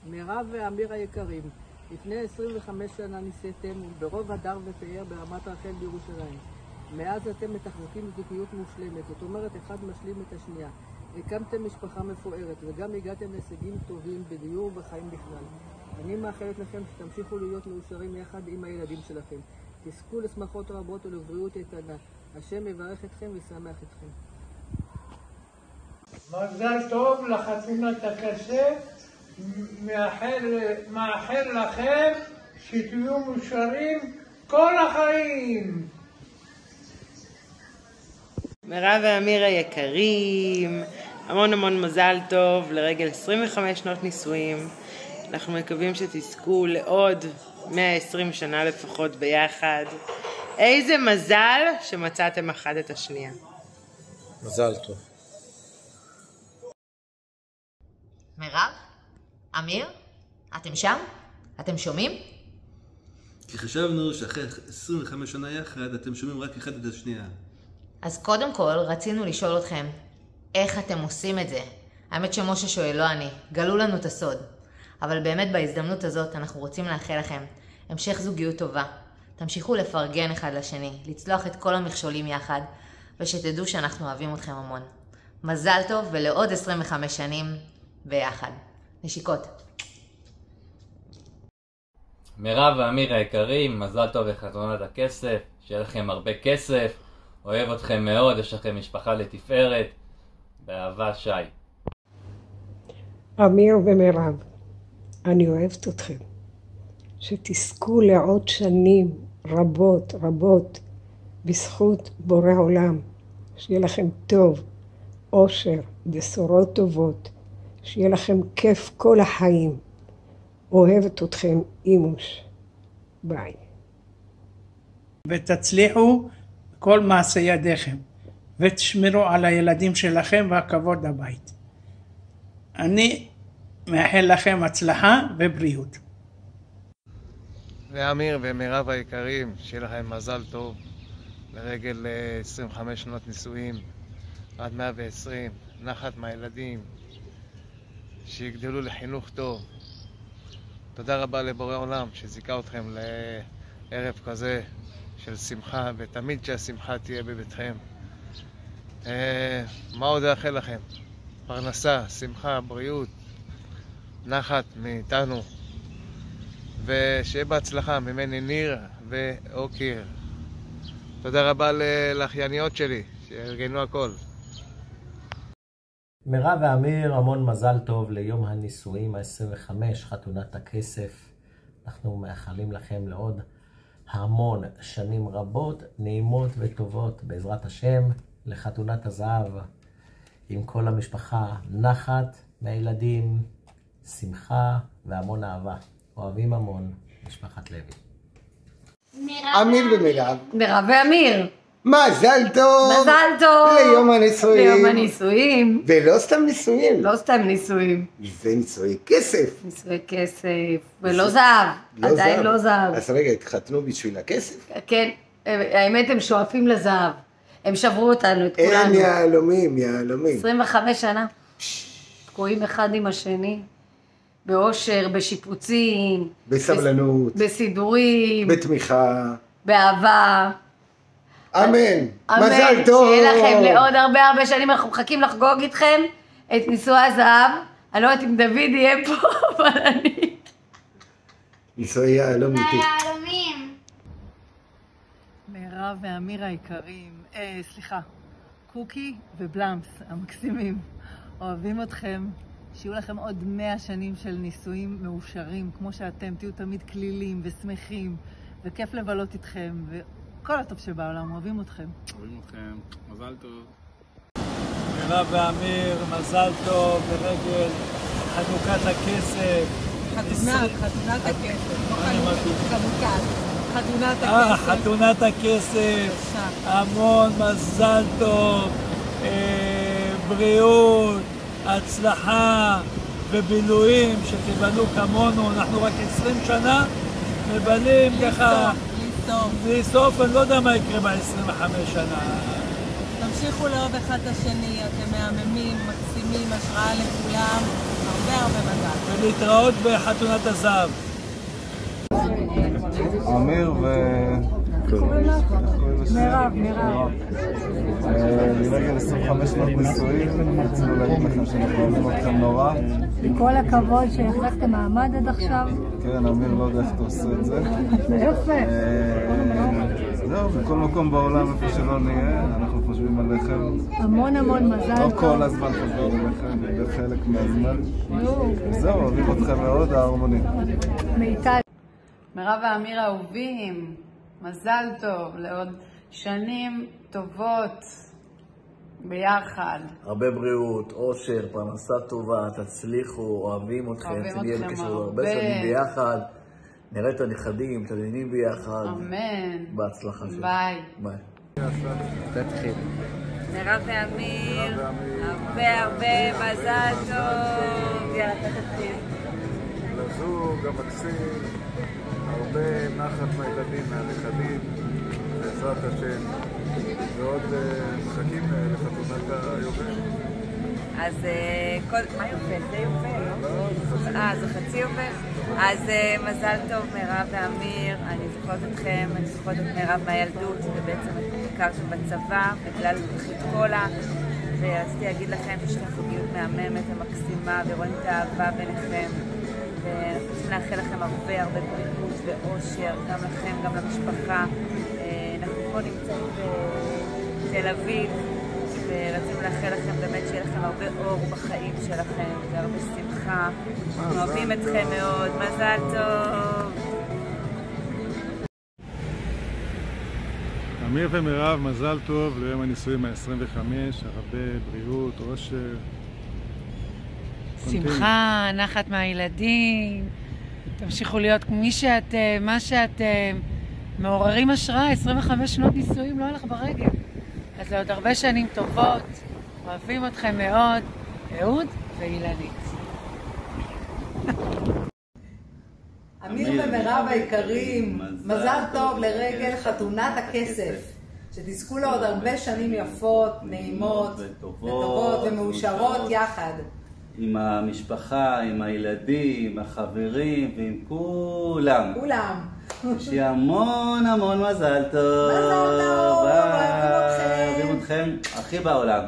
מירב ואמיר היקרים, לפני 25 שנה ניסיתם ברוב הדר ופאר ברמת רחל בירושלים. מאז אתם מתחזקים זוגיות מושלמת, זאת אומרת אחד משלים את השנייה. הקמתם משפחה מפוארת וגם הגעתם להישגים טובים בדיור ובחיים בכלל. אני מאחלת לכם שתמשיכו להיות מאושרים יחד עם הילדים שלכם. תזכו לשמחות רבות ולבריאות איתנה. השם יברך אתכם וישמח אתכם. מזל טוב לחתימת הכסף. מאחל לכם שתהיו מאושרים כל החיים. מירב ואמיר היקרים, המון מזל טוב לרגל 25 שנות נישואים. אנחנו מקווים שתזכו לעוד 120 שנה לפחות ביחד. איזה מזל שמצאתם אחד את השנייה. מזל טוב. מירב? אמיר? אתם שם? אתם שומעים? כי חשבנו שאחרי 25 שנה יחד אתם שומעים רק אחד את השנייה. אז קודם כל רצינו לשאול אתכם, איך אתם עושים את זה? האמת שמשה שואל, לא אני. גלו לנו את הסוד. אבל באמת בהזדמנות הזאת אנחנו רוצים לאחל לכם המשך זוגיות טובה. תמשיכו לפרגן אחד לשני, לצלוח את כל המכשולים יחד, ושתדעו שאנחנו אוהבים אתכם המון. מזל טוב ולעוד 25 שנים ביחד. נשיקות. מירב ואמיר היקרים, מזל טוב לחתונת הכסף, שיהיה לכם הרבה כסף, אוהב אתכם מאוד, יש לכם משפחה לתפארת, באהבה שי. אמיר ומירב, אני אוהבת אתכם, שתזכו לעוד שנים רבות בזכות בורא עולם, שיהיה לכם טוב, אושר, בשורות טובות, שיהיה לכם כיף כל החיים. אוהבת אתכם אימוש. ביי. ותצליחו כל מעשי ידיכם, ותשמרו על הילדים שלכם והכבוד הבית. אני מאחל לכם הצלחה ובריאות. ואמיר ומירב היקרים, שיהיה לכם מזל טוב לרגל 25 שנות נישואים עד 120, נחת מהילדים, שיגדלו לחינוך טוב. תודה רבה לבורא עולם שזיכה אתכם לערב כזה של שמחה, ותמיד שהשמחה תהיה בביתכם. מה עוד אאחל לכם? פרנסה, שמחה, בריאות, נחת מאיתנו, ושיהיה בהצלחה ממני ניר ואוקיר. תודה רבה לאחייניות שלי שארגנו הכל. מירב ואמיר, המון מזל טוב ליום הנישואים ה-25, חתונת הכסף. אנחנו מאחלים לכם לעוד המון שנים רבות, נעימות וטובות בעזרת השם, לחתונת הזהב עם כל המשפחה, נחת מהילדים, שמחה והמון אהבה. אוהבים המון, משפחת לוי. אמיר ומירב. מירב ואמיר. מזל טוב. מזל טוב. ליום הנישואים. ליום הנישואים. ולא סתם נישואים. לא סתם נישואים. זה נישואי כסף. נישואי כסף. ולא זהב. עדיין לא זהב. אז רגע, התחתנו בשביל הכסף? כן. האמת הם שואפים לזהב. הם שברו אותנו, את כולנו. הם יהלומים. 25 שנה. תקועים אחד עם השני. באושר, בשיפוצים. בסבלנות. בסידורים. בתמיכה. באהבה. אמן. מזל טוב. שיהיה לכם לעוד הרבה שנים. אנחנו מחכים לחגוג איתכם את נישואי הזהב. אני לא יודעת אם דוד יהיה פה, אבל אני... נישואי יהלום איתי. מירב ואמיר היקרים, קוקי ובלמס המקסימים, אוהבים אתכם. שיהיו לכם עוד 100 שנים של נישואים מאושרים, כמו שאתם, תהיו תמיד כלילים ושמחים, וכיף לבלות איתכם, וכל הטוב שבעולם, אוהבים אתכם. אוהבים אתכם, מזל טוב. מירב ואמיר, מזל טוב לרגל חנוכת הכסף. חתונת הכסף, חתונת הכסף, המון מזל טוב, בריאות, הצלחה ובילויים שתבלו כמונו. אנחנו רק 20 שנה מבלים ככה בלי סוף. אני לא יודע מה יקרה ב-25 שנה. תמשיכו לאהוב אחד את השני, אתם מהממים, מקסימים, השראה לכולם. ולהתראות בחתונת הזהב. אמיר מירב. לרגל 25 שנות נישואים, רצינו להגיד לכם שאנחנו אוהבים אתכם נורא. כל הכבוד שהחזקתם מעמד עד עכשיו. כן, אמיר לא יודע איך אתה עושה את זה. יפה. זהו, בכל מקום בעולם איפה שלא נהיה, אנחנו חושבים עליכם. המון מזל טוב. לא כל הזמן חושבים עליכם, זה חלק מהזמן. זהו, אוהבים אתכם מאוד, ההרמונית. מיטל. מירב ואמיר האהובים, מזל טוב לעוד שנים טובות ביחד. הרבה בריאות, אושר, פרנסה טובה, תצליחו, אוהבים אתכם, שנהיה בקשר הרבה שנים ביחד, נראה את הנכדים, את הנינים ביחד. אמן. בהצלחה שלנו. ביי. תתחיל. מירב ואמיר, הרבה מזל טוב. יאללה, תתחיל. לזוג, המקסים, הרבה נחת מהילדים, מהנכדים, בעזרת השם, ועוד מחכים לחתונת היובל. אז מה יובל? זה יובל, לא? זה חצי יובל? אז מזל טוב מירב ואמיר, אני זוכרת אתכם, אני זוכרת את מירב מהילדות, ובעצם הכרתם בצבא, בגלל פחית קולה, ורציתי להגיד לכם שיש לכם זוגיות מהממת ומקסימה, ורואים את האהבה ביניכם. ואנחנו רוצים לאחל לכם הרבה בריאות ואושר, גם לכם, גם למשפחה. אנחנו פה נמצאים בתל אביב, ורצינו לאחל לכם באמת שיהיה לכם הרבה אור בחיים שלכם, והרבה שמחה. אנחנו אוהבים אתכם מאוד, מזל טוב. אמיר ומירב, מזל טוב ליום הנישואים ה-25, הרבה בריאות, אושר. שמחה, נחת מהילדים, תמשיכו להיות מי שאתם, מה שאתם, מעוררים השראה, 25 שנות נישואים לא הלך ברגל. אז לעוד הרבה שנים טובות, אוהבים אתכם מאוד, אהוד ואילנית. אמיר ומירב היקרים, מזל טוב לרגל חתונת הכסף. שתזכו לעוד הרבה שנים יפות, נעימות, וטובות ומאושרות יחד. עם המשפחה, עם הילדים, החברים ועם כולם. כולם. שיהיה המון מזל טוב. מזל טוב. אוהבים אתכם הכי בעולם.